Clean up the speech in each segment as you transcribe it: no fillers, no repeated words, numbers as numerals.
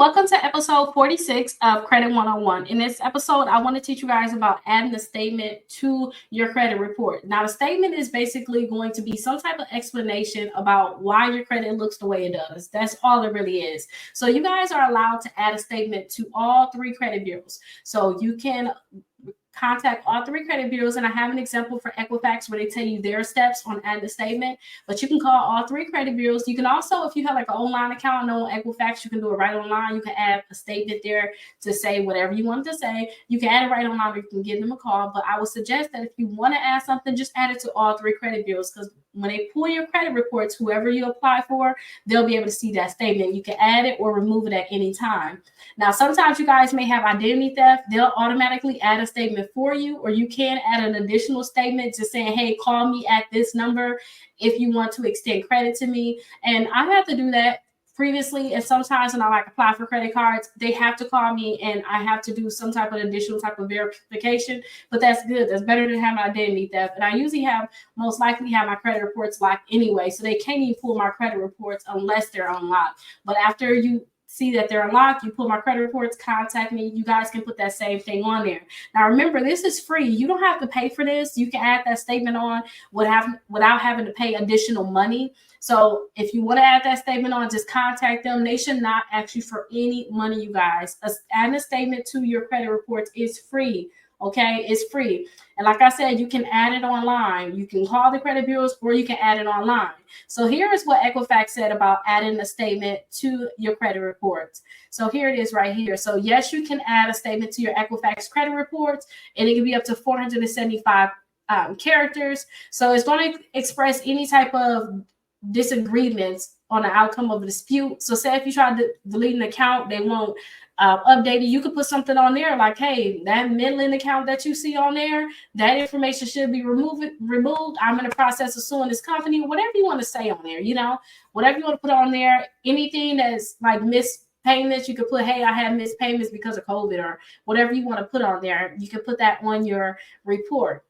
welcome to episode 46 of Credit 101. In this episode, I want to teach you guys about adding a statement to your credit report. Now, the statement is basically going to be some type of explanation about why your credit looks the way it does. That's all it really is. So you guys are allowed to add a statement to all three credit bureaus. So you can contact all three credit bureaus, and I have an example for Equifax where they tell you their steps on adding a statement, but you can call all three credit bureaus. You can also, if you have like an online account on Equifax, you can do it right online. You can add a statement there to say whatever you want to say. You can add it right online, or you can give them a call, but I would suggest that if you want to add something, just add it to all three credit bureaus, because when they pull your credit reports, whoever you apply for, they'll be able to see that statement. You can add it or remove it at any time. Now, sometimes you guys may have identity theft. They'll automatically add a statement for you, or you can add an additional statement just saying, hey, call me at this number if you want to extend credit to me. And I had to do that previously, and sometimes when I apply for credit cards, they have to call me and I have to do some type of additional type of verification, but that's good. That's better than having identity theft. And I usually most likely have my credit reports locked anyway, so they can't even pull my credit reports unless they're unlocked. But after you see that they're unlocked, you pull my credit reports, contact me. You guys can put that same thing on there. Now, remember, this is free. You don't have to pay for this. You can add that statement on without having to pay additional money. So if you want to add that statement on, just contact them. They should not ask you for any money, you guys. Adding a statement to your credit reports is free. Okay, it's free. And like I said, you can add it online. You can call the credit bureaus or you can add it online. So here is what Equifax said about adding a statement to your credit reports. So here it is right here. So yes, you can add a statement to your Equifax credit reports, and it can be up to 475 characters. So it's going to express any type of disagreements on the outcome of a dispute. So say if you try to delete an account, they won't update it. You could put something on there like, hey, that middling account that you see on there, that information should be removed. I'm in the process of suing this company. Whatever you want to say on there, whatever you want to put on there. Anything that's like missed payments, you could put, hey, I had missed payments because of COVID, or whatever you want to put on there. You can put that on your report.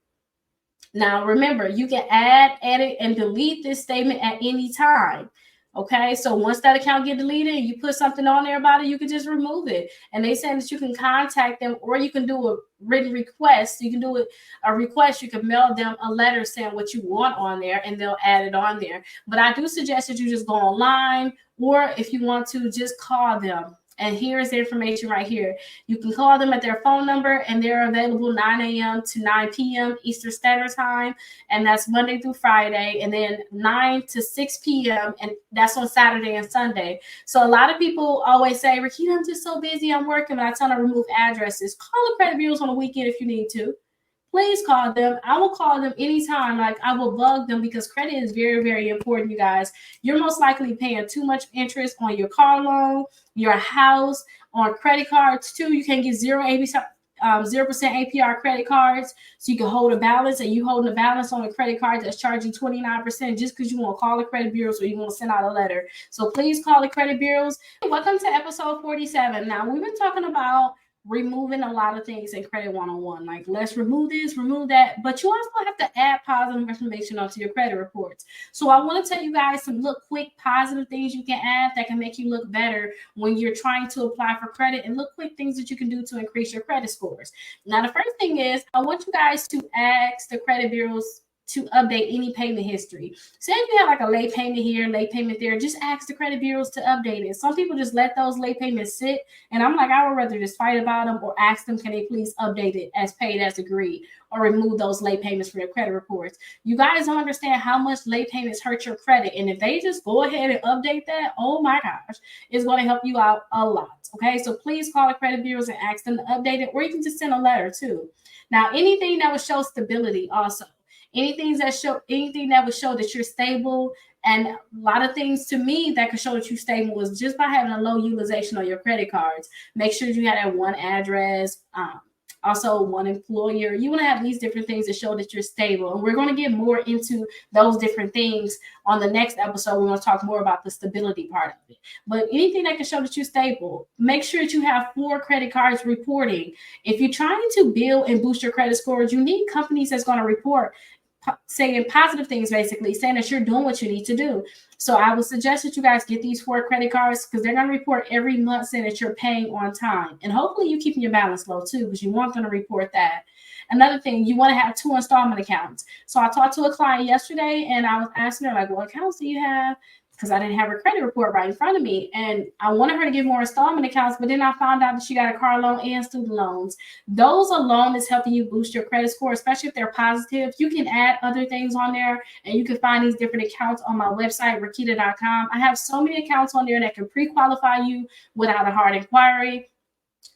Now, remember, you can add, edit, and delete this statement at any time. Okay, so once that account get deleted, you put something on there about it, you can just remove it. And they say that you can contact them, or you can do a written request. You can do a request. You can mail them a letter saying what you want on there, and they'll add it on there. But I do suggest that you just go online, or if you want to, just call them. And here's the information right here. You can call them at their phone number, and they're available 9 a.m. to 9 p.m. Eastern Standard Time. And that's Monday through Friday. And then 9 to 6 p.m. And that's on Saturday and Sunday. So a lot of people always say, Rickita, I'm just so busy, I'm working. But I tell them to remove addresses. Call the credit bureaus on the weekend if you need to. Please call them. I will call them anytime. Like, I will bug them, because credit is very, very important, you guys. You're most likely paying too much interest on your car loan, your house, on credit cards too. You can get 0% APR credit cards, so you can hold a balance, and you holding a balance on a credit card that's charging 29% just because you want to call the credit bureaus or you want to send out a letter. So please call the credit bureaus. Welcome to episode 47. Now, we've been talking about removing a lot of things in Credit 101. Like, let's remove this, remove that. But you also have to add positive information onto your credit reports. So I want to tell you guys some quick positive things you can add that can make you look better when you're trying to apply for credit, and quick things that you can do to increase your credit scores. Now, the first thing is, I want you guys to ask the credit bureaus to update any payment history. Say if you have like a late payment here, late payment there, just ask the credit bureaus to update it. Some people just let those late payments sit, and I'm like, I would rather just fight about them or ask them, can they please update it as paid as agreed, or remove those late payments from your credit reports. You guys don't understand how much late payments hurt your credit, and if they just go ahead and update that, oh my gosh, it's going to help you out a lot. Okay, so please call the credit bureaus and ask them to update it, or you can just send a letter too. Now, anything that would show stability also. Anything that would show that you're stable, and a lot of things to me that could show that you're stable is just by having a low utilization on your credit cards. Make sure you have that one address, also one employer. You want to have these different things that show that you're stable. And we're going to get more into those different things on the next episode. We're going to talk more about the stability part of it. But anything that can show that you're stable, make sure that you have 4 credit cards reporting. If you're trying to build and boost your credit scores, you need companies that's going to report saying positive things, basically saying that you're doing what you need to do. So I would suggest that you guys get these 4 credit cards because they're going to report every month saying that you're paying on time. And hopefully you're keeping your balance low too, because you want them to report that. Another thing, you want to have 2 installment accounts. So I talked to a client yesterday and I was asking her, like, what accounts do you have? Because I didn't have her credit report right in front of me. And I wanted her to get more installment accounts, but then I found out that she got a car loan and student loans. Those alone is helping you boost your credit score, especially if they're positive. You can add other things on there, and you can find these different accounts on my website, Rickita.com. I have so many accounts on there that can pre-qualify you without a hard inquiry.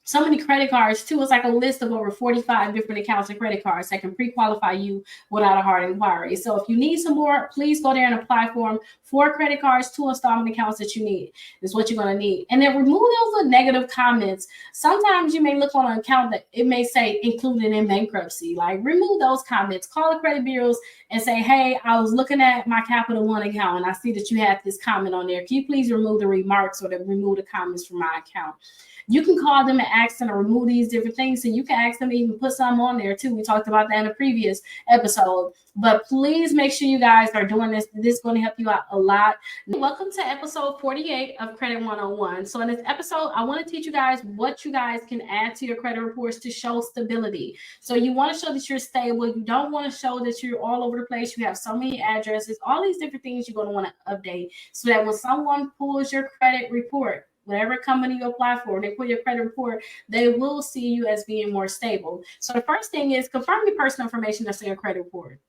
So many credit cards too. It's like a list of over 45 different accounts and credit cards that can pre-qualify you without a hard inquiry. So if you need some more, please go there and apply for them. 4 credit cards, 2 installment accounts that you need is what you're going to need. And then remove those negative comments. Sometimes you may look on an account that it may say included in bankruptcy. Like, remove those comments. Call the credit bureaus and say, hey, I was looking at my Capital One account and I see that you had this comment on there. Can you please remove the remarks or remove the comments from my account? You can call them and ask them to remove these different things. And you can ask them to even put some on there too. We talked about that in a previous episode. But please make sure you guys are doing this. This is going to help you out a lot. Welcome to episode 48 of Credit 101. So in this episode, I want to teach you guys what you guys can add to your credit reports to show stability. So you want to show that you're stable. You don't want to show that you're all over the place. You have so many addresses, all these different things you're going to want to update so that when someone pulls your credit report, whatever company you apply for, they put your credit report, they will see you as being more stable. So the first thing is confirm your personal information that's in your credit report.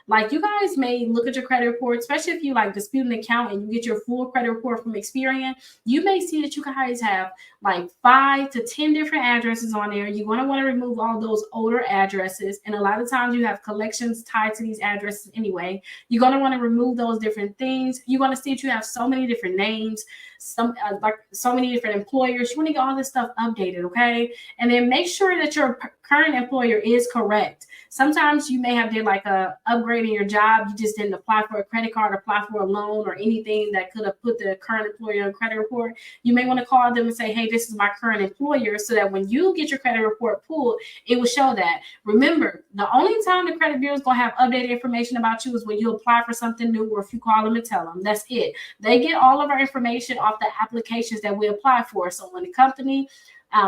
Like, you guys may look at your credit report, especially if you like dispute an account and you get your full credit report from Experian, you may see that you guys have like 5 to 10 different addresses on there. You're going to want to remove all those older addresses. And a lot of times you have collections tied to these addresses anyway. You're going to want to remove those different things. You're going to see that you have so many different names, like so many different employers. You want to get all this stuff updated, okay? And then make sure that your current employer is correct. Sometimes you may have did like a upgrade in your job. You just didn't apply for a credit card, apply for a loan, or anything that could have put the current employer on credit report. You may want to call them and say, hey, this is my current employer, so that when you get your credit report pulled, it will show that. Remember, the only time the credit bureau is going to have updated information about you is when you apply for something new, or if you call them and tell them. That's it. They get all of our information off the applications that we apply for. So when the company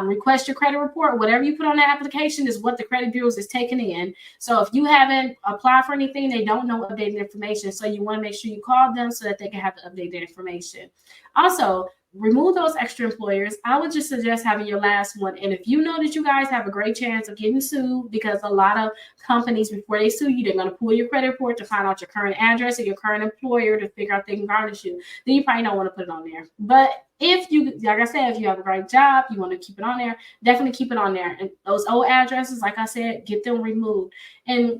request your credit report, whatever you put on that application is what the credit bureaus is taking in. So if you haven't applied for anything, they don't know updated information. So you want to make sure you call them so that they can have the updated information. Also, remove those extra employers. I would just suggest having your last one. And if you know that you guys have a great chance of getting sued, because a lot of companies, before they sue you, they're going to pull your credit report to find out your current address or your current employer to figure out if they can garnish you, then you probably don't want to put it on there. But if you, like I said, if you have a great job, you want to keep it on there, definitely keep it on there. And those old addresses, like I said, get them removed. And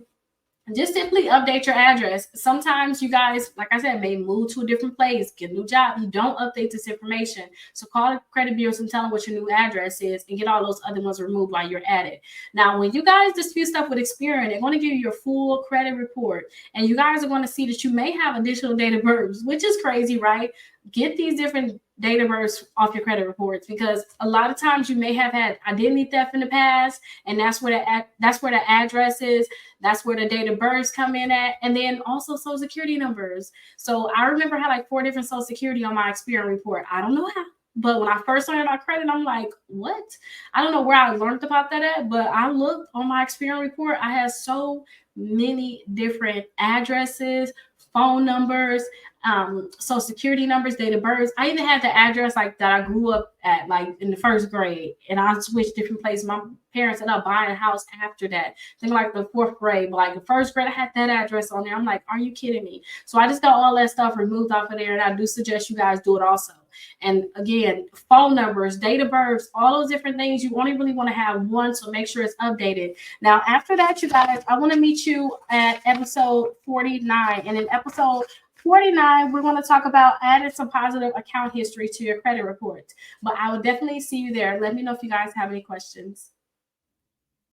just simply update your address. Sometimes you guys, like I said, may move to a different place, get a new job. You don't update this information. So call the credit bureaus and tell them what your new address is and get all those other ones removed while you're at it. Now, when you guys dispute stuff with Experian, they're going to give you your full credit report. And you guys are going to see that you may have additional date of birth, which is crazy, right? Get these different date of birth off your credit reports, because a lot of times you may have had identity theft in the past, and that's where the address is, that's where the date of births come in at, and then also social security numbers. So I remember I had like 4 different social security on my Experian report. I don't know how, but when I first learned about credit, I'm like, what? I don't know where I learned about that at, but I looked on my Experian report. I had so many different addresses, phone numbers, social security numbers, date of birth. I even had the address like that I grew up at, like in the 1st grade, and I switched different places. My parents ended up buying a house after that. I think like the 4th grade, but like the 1st grade, I had that address on there. I'm like, are you kidding me? So I just got all that stuff removed off of there, and I do suggest you guys do it also. And again, phone numbers, date of birth, all those different things, you only really want to have one, so make sure it's updated. Now, after that, you guys, I want to meet you at episode 49. And in episode 49, we're going to talk about adding some positive account history to your credit report. But I will definitely see you there. Let me know if you guys have any questions.